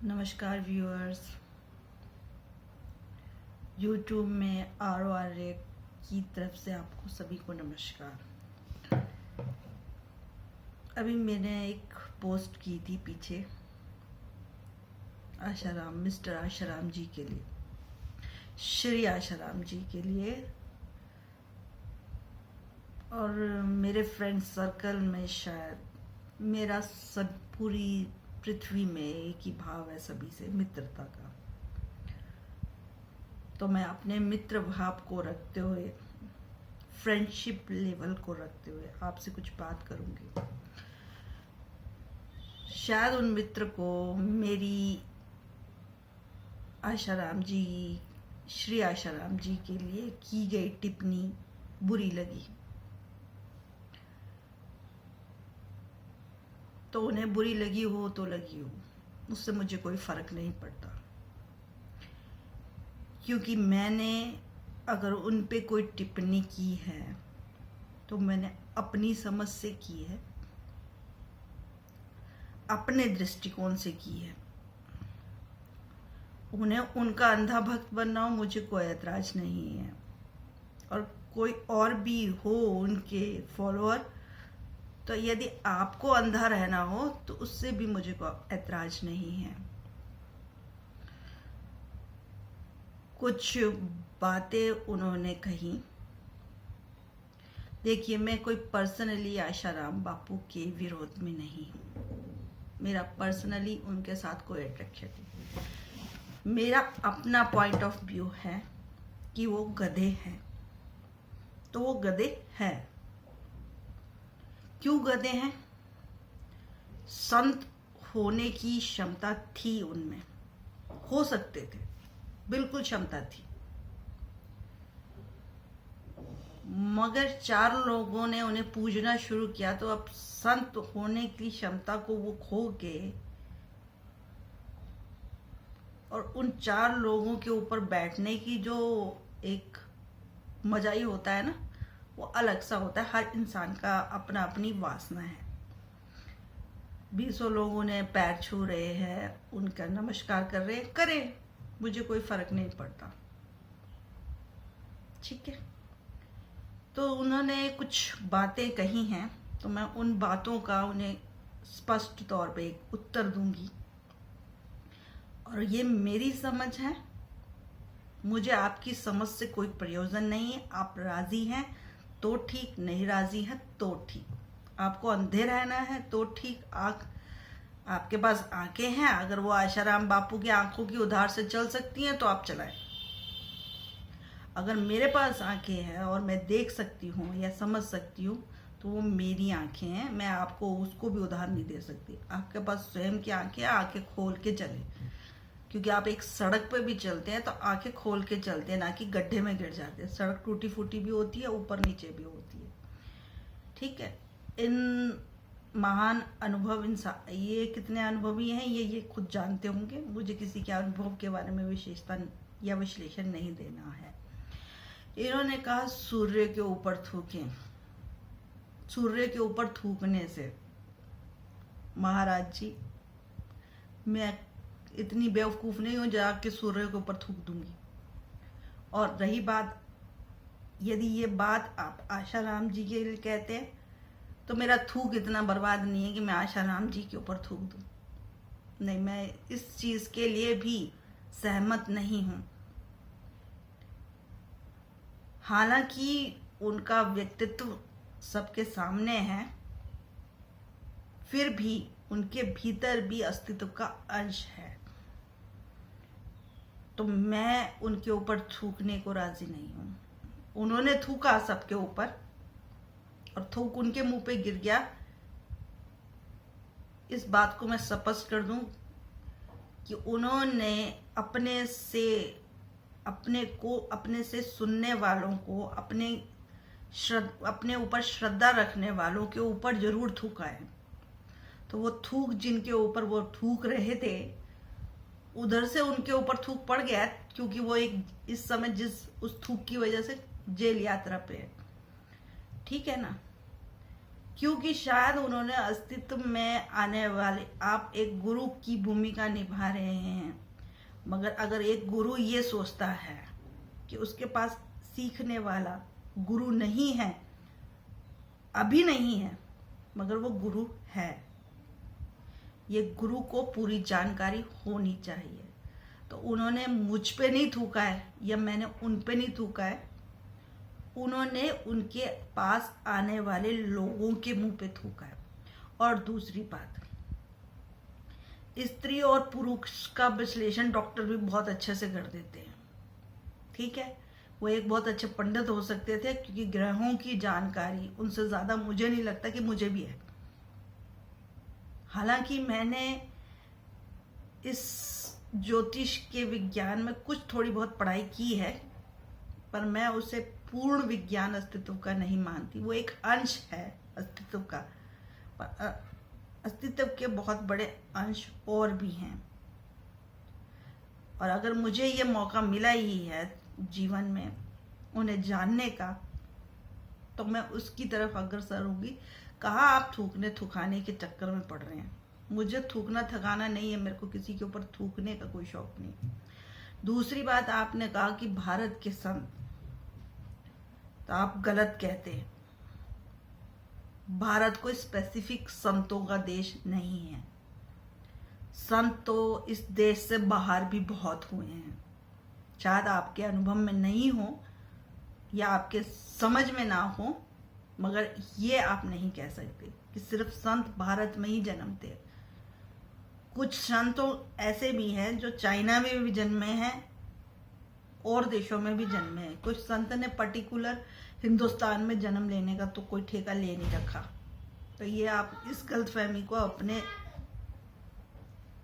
नमस्कार viewers. YouTube में ROR की तरफ से आपको सभी को नमस्कार। अभी मैंने एक पोस्ट की थी पीछे मिस्टर आशाराम जी के लिए, श्री आशाराम जी के लिए, और मेरे फ्रेंड सर्कल में शायद मेरा सब पूरी पृथ्वी में एक ही भाव है सभी से, मित्रता का। तो मैं अपने मित्र भाव को रखते हुए, फ्रेंडशिप लेवल को रखते हुए आपसे कुछ बात करूंगी। शायद उन मित्र को मेरी आशाराम जी, श्री आशाराम जी के लिए की गई टिप्पणी बुरी लगी, तो उन्हें बुरी लगी हो तो लगी हो, उससे मुझे कोई फर्क नहीं पड़ता। क्योंकि मैंने अगर उन पे कोई टिप्पणी की है तो मैंने अपनी समझ से की है, अपने दृष्टिकोण से की है। उन्हें उनका अंधा भक्त बनना हो, मुझे कोई ऐतराज नहीं है, और कोई और भी हो उनके फॉलोअर, तो यदि आपको अंधा रहना हो तो उससे भी मुझे कोई ऐतराज नहीं है। कुछ बातें उन्होंने कही, देखिए मैं कोई पर्सनली आशाराम बापू के विरोध में नहीं हूँ, मेरा पर्सनली उनके साथ कोई अट्रैक्शन नहीं। मेरा अपना पॉइंट ऑफ व्यू है कि वो गधे हैं, तो वो गधे हैं। क्यों गधे हैं? संत होने की क्षमता थी उनमें, हो सकते थे, बिल्कुल क्षमता थी, मगर 4 लोगों ने उन्हें पूजना शुरू किया तो अब संत होने की क्षमता को वो खो गए, और उन 4 लोगों के ऊपर बैठने की जो एक मजा ही होता है ना, वो अलग सा होता है। हर इंसान का अपना अपनी वासना है। 20 लोगों ने पैर छू रहे हैं, उनका नमस्कार कर रहे हैं, करें, मुझे कोई फर्क नहीं पड़ता, ठीक है। तो उन्होंने कुछ बातें कही हैं, तो मैं उन बातों का उन्हें स्पष्ट तौर पे एक उत्तर दूंगी, और ये मेरी समझ है, मुझे आपकी समझ से कोई प्रयोजन नहीं है। आप राजी हैं तो ठीक, नहीं राजी हैं तो ठीक, आपको अंधे रहना है तो ठीक, आपके पास आंखें हैं, अगर वो आशाराम बापू की आंखों की उधार से चल सकती हैं तो आप चलाएं। अगर मेरे पास आंखें हैं और मैं देख सकती हूँ या समझ सकती हूँ तो वो मेरी आंखें हैं, मैं आपको उसको भी उधार नहीं दे सकती। आपके पास स्वयं की आंखें, आंखें खोल के चले, क्योंकि आप एक सड़क पे भी चलते हैं तो आंखें खोल के चलते हैं, ना कि गड्ढे में गिर जाते हैं। सड़क टूटी फूटी भी होती है, ऊपर नीचे भी होती है, ठीक है। इन महान अनुभव इंसान, ये कितने अनुभवी हैं ये खुद जानते होंगे, मुझे किसी के अनुभव के बारे में विशेषता या विश्लेषण नहीं देना है। इन्होंने कहा सूर्य के ऊपर थूकें। सूर्य के ऊपर थूकने से, महाराज जी, मैं इतनी बेवकूफ नहीं हूं जाके सूर्य के ऊपर थूक दूंगी। और रही बात, यदि ये बात आप आशाराम जी के लिए कहते हैं तो मेरा थूक इतना बर्बाद नहीं है कि मैं आशाराम जी के ऊपर थूक दूं। नहीं, मैं इस चीज के लिए भी सहमत नहीं हूं। हालांकि उनका व्यक्तित्व सबके सामने है, फिर भी उनके भीतर भी अस्तित्व का अंश है, तो मैं उनके ऊपर थूकने को राजी नहीं हूं। उन्होंने थूका सबके ऊपर और थूक उनके मुंह पे गिर गया। इस बात को मैं स्पष्ट कर दूं कि उन्होंने अपने से सुनने वालों को, अपने ऊपर श्रद्धा रखने वालों के ऊपर जरूर थूका है। तो वो थूक जिनके ऊपर वो थूक रहे थे, उधर से उनके ऊपर थूक पड़ गया, क्योंकि वो एक इस समय उस थूक की वजह से जेल यात्रा पे है, ठीक है ना। क्योंकि शायद उन्होंने अस्तित्व में आने वाले, आप एक गुरु की भूमिका निभा रहे हैं, मगर अगर एक गुरु ये सोचता है कि उसके पास सीखने वाला गुरु नहीं है, अभी नहीं है, मगर वो गुरु है, ये गुरु को पूरी जानकारी होनी चाहिए। तो उन्होंने मुझ पे नहीं थूका है या मैंने उन पे नहीं थूका है, उन्होंने उनके पास आने वाले लोगों के मुंह पे थूका है। और दूसरी बात, स्त्री और पुरुष का विश्लेषण डॉक्टर भी बहुत अच्छे से कर देते हैं, ठीक है। वो एक बहुत अच्छे पंडित हो सकते थे, क्योंकि ग्रहों की जानकारी उनसे ज्यादा मुझे नहीं लगता कि मुझे भी है। हालांकि मैंने इस ज्योतिष के विज्ञान में कुछ थोड़ी बहुत पढ़ाई की है, पर मैं उसे पूर्ण विज्ञान अस्तित्व का नहीं मानती। वो एक अंश है अस्तित्व का, पर अस्तित्व के बहुत बड़े अंश और भी हैं। और अगर मुझे ये मौका मिला ही है जीवन में उन्हें जानने का, तो मैं उसकी तरफ अग्रसर होगी। कहाँ आप थूकने थुकाने के चक्कर में पड़ रहे हैं। मुझे थूकना थकाना नहीं है, मेरे को किसी के ऊपर थूकने का कोई शौक नहीं। दूसरी बात, आपने कहा कि भारत के संत, तो आप गलत कहते हैं। भारत कोई स्पेसिफिक संतों का देश नहीं है। संत तो इस देश से बाहर भी बहुत हुए हैं, शायद आपके अनुभव में नहीं हो या आपके समझ में ना हो, मगर ये आप नहीं कह सकते कि सिर्फ संत भारत में ही जन्मते। कुछ संत तो ऐसे भी हैं जो चाइना में भी जन्मे हैं और देशों में भी जन्मे हैं। कुछ संत ने पर्टिकुलर हिंदुस्तान में जन्म लेने का तो कोई ठेका ले नहीं रखा। तो ये आप इस गलतफहमी को अपने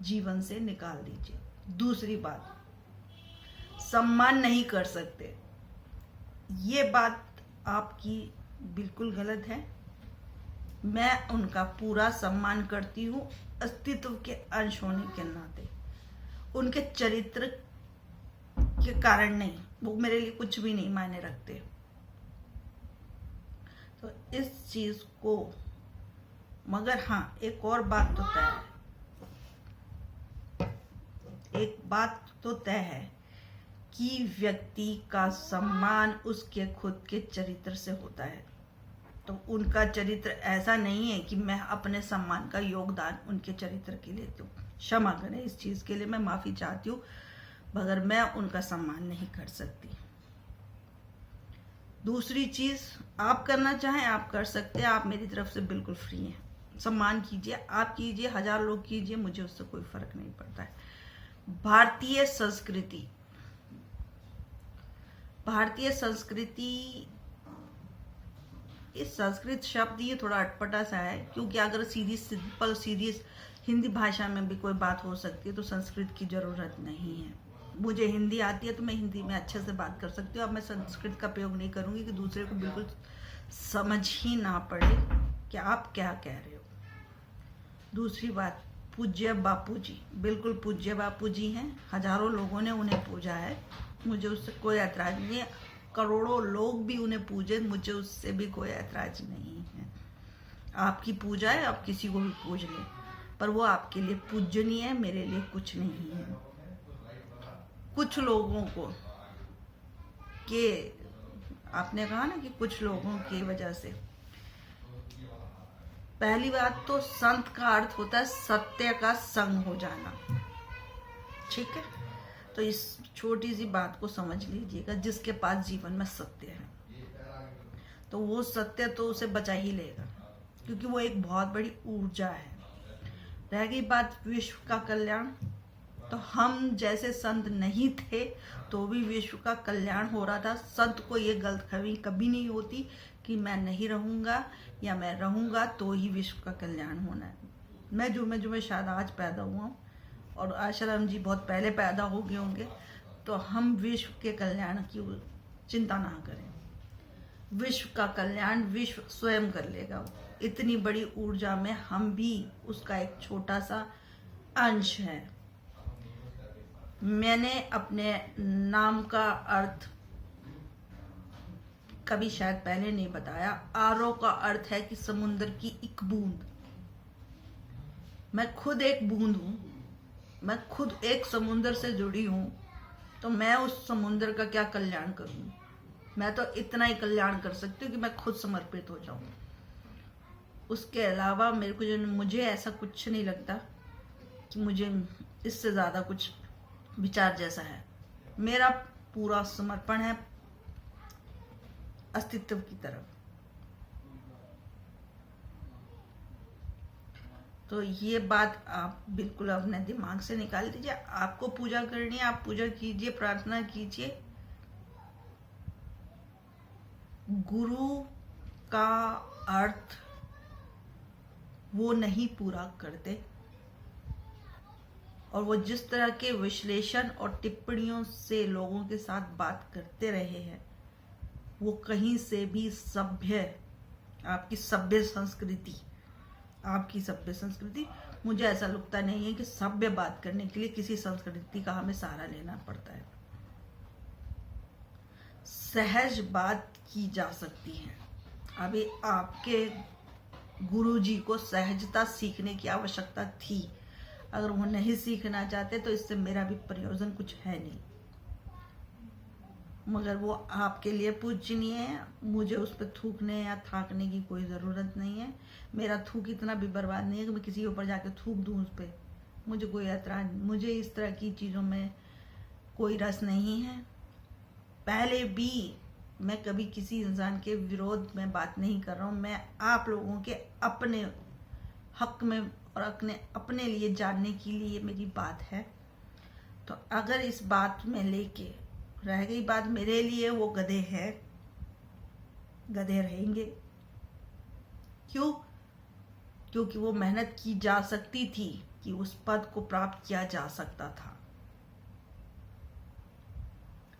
जीवन से निकाल दीजिए। दूसरी बात, सम्मान नहीं कर सकते, ये बात आपकी बिल्कुल गलत है। मैं उनका पूरा सम्मान करती हूँ, अस्तित्व के अंश होने के नाते। उनके चरित्र के कारण नहीं, वो मेरे लिए कुछ भी नहीं मायने रखते। तो इस चीज को, मगर हाँ, एक और बात तो तय है, एक बात तो तय है कि व्यक्ति का सम्मान उसके खुद के चरित्र से होता है। तो उनका चरित्र ऐसा नहीं है कि मैं अपने सम्मान का योगदान उनके चरित्र के लिए दूं। क्षमा करें, इस चीज के लिए मैं माफी चाहती हूँ, मगर मैं उनका सम्मान नहीं कर सकती। दूसरी चीज, आप करना चाहें आप कर सकते हैं, आप मेरी तरफ से बिल्कुल फ्री हैं। सम्मान कीजिए, आप कीजिए, 1000 लोग कीजिए, मुझे उससे कोई फर्क नहीं पड़ता है। भारतीय संस्कृति, भारतीय संस्कृति, इस संस्कृत शब्द ये थोड़ा अटपटा सा है, क्योंकि अगर सीधी सिंपल सीधी हिंदी भाषा में भी कोई बात हो सकती है तो संस्कृत की जरूरत नहीं है। मुझे हिंदी आती है तो मैं हिंदी में अच्छे से बात कर सकती हूँ। अब मैं संस्कृत का प्रयोग नहीं करूंगी कि दूसरे को बिल्कुल समझ ही ना पड़े कि आप क्या कह रहे हो। दूसरी बात, पूज्य बापू जी, बिल्कुल पूज्य बापू जी हैं, हजारों लोगों ने उन्हें पूजा है, मुझे उससे कोई ऐतराज नहीं है। करोड़ों लोग भी उन्हें पूजे, मुझे उससे भी कोई ऐतराज नहीं है। आपकी पूजा है, आप किसी को भी पूज लें, पर वो आपके लिए पूजनीय है, मेरे लिए कुछ नहीं है। कुछ लोगों को के, आपने कहा ना कि कुछ लोगों की वजह से, पहली बात तो संत का अर्थ होता है सत्य का संग हो जाना, ठीक है। तो इस छोटी सी बात को समझ लीजिएगा, जिसके पास जीवन में सत्य है तो वो सत्य तो उसे बचा ही लेगा, क्योंकि वो एक बहुत बड़ी ऊर्जा है। रह गई बात विश्व का कल्याण, तो हम जैसे संत नहीं थे तो भी विश्व का कल्याण हो रहा था। संत को ये गलतफहमी कभी नहीं होती कि मैं नहीं रहूंगा या मैं रहूंगा तो ही विश्व का कल्याण होना है। मैं जो शायद आज पैदा हुआ हूँ और आशाराम जी बहुत पहले पैदा हो गए होंगे, तो हम विश्व के कल्याण की चिंता ना करें। विश्व का कल्याण विश्व स्वयं कर लेगा। इतनी बड़ी ऊर्जा में हम भी उसका एक छोटा सा अंश है। मैंने अपने नाम का अर्थ कभी शायद पहले नहीं बताया, आरो का अर्थ है कि समुद्र की एक बूंद। मैं खुद एक बूंद हूं, मैं खुद एक समुद्र से जुड़ी हूं, तो मैं उस समुद्र का क्या कल्याण करूं? मैं तो इतना ही कल्याण कर सकती हूँ कि मैं खुद समर्पित हो जाऊं। उसके अलावा मुझे ऐसा कुछ नहीं लगता कि मुझे इससे ज्यादा कुछ विचार जैसा है। मेरा पूरा समर्पण है अस्तित्व की तरफ। तो ये बात आप बिल्कुल अपने दिमाग से निकाल दीजिए। आपको पूजा करनी है, आप पूजा कीजिए, प्रार्थना कीजिए। गुरु का अर्थ वो नहीं पूरा करते, और वो जिस तरह के विश्लेषण और टिप्पणियों से लोगों के साथ बात करते रहे हैं, वो कहीं से भी आपकी सभ्य संस्कृति मुझे ऐसा लगता नहीं है कि सभ्य बात करने के लिए किसी संस्कृति का हमें सहारा लेना पड़ता है। सहज बात की जा सकती है। अभी आपके गुरुजी को सहजता सीखने की आवश्यकता थी। अगर वो नहीं सीखना चाहते तो इससे मेरा भी प्रयोजन कुछ है नहीं, मगर वो आपके लिए पूजनीय है। मुझे उस पर थूकने या थाकने की कोई ज़रूरत नहीं है। मेरा थूक इतना भी बर्बाद नहीं है कि मैं किसी के ऊपर जाके थूक दूं उस पर। मुझे कोई ऐतराज, मुझे इस तरह की चीज़ों में कोई रस नहीं है। पहले भी मैं कभी किसी इंसान के विरोध में बात नहीं कर रहा हूँ। मैं आप लोगों के अपने हक में और अपने लिए जानने के लिए मेरी बात है। तो अगर इस बात में लेके रह गई बात, मेरे लिए वो गधे हैं, गधे रहेंगे। क्यों? क्योंकि वो मेहनत की जा सकती थी कि उस पद को प्राप्त किया जा सकता था।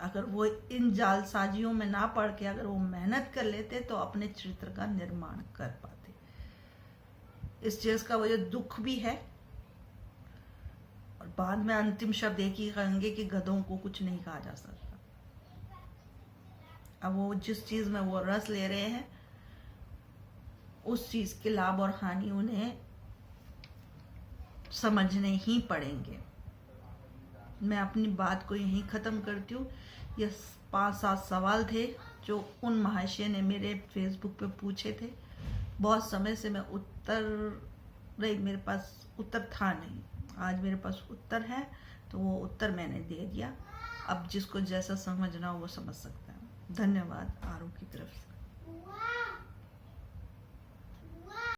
अगर वो इन जालसाजियों में ना पड़ के अगर वो मेहनत कर लेते तो अपने चरित्र का निर्माण कर पाते। इस चीज का मुझे दुख भी है, और बाद में अंतिम शब्द एक ही कहेंगे कि गधों को कुछ नहीं कहा जा सकता। अब वो जिस चीज में वो रस ले रहे हैं, उस चीज के लाभ और हानि उन्हें समझने ही पड़ेंगे। मैं अपनी बात को यहीं खत्म करती हूँ। ये 5-7 सवाल थे जो उन महाशय ने मेरे फेसबुक पे पूछे थे। बहुत समय से मैं मेरे पास उत्तर था नहीं, आज मेरे पास उत्तर है, तो वो उत्तर मैंने दे दिया। अब जिसको जैसा समझना हो वो समझ सकता है। धन्यवाद आरू की तरफ से।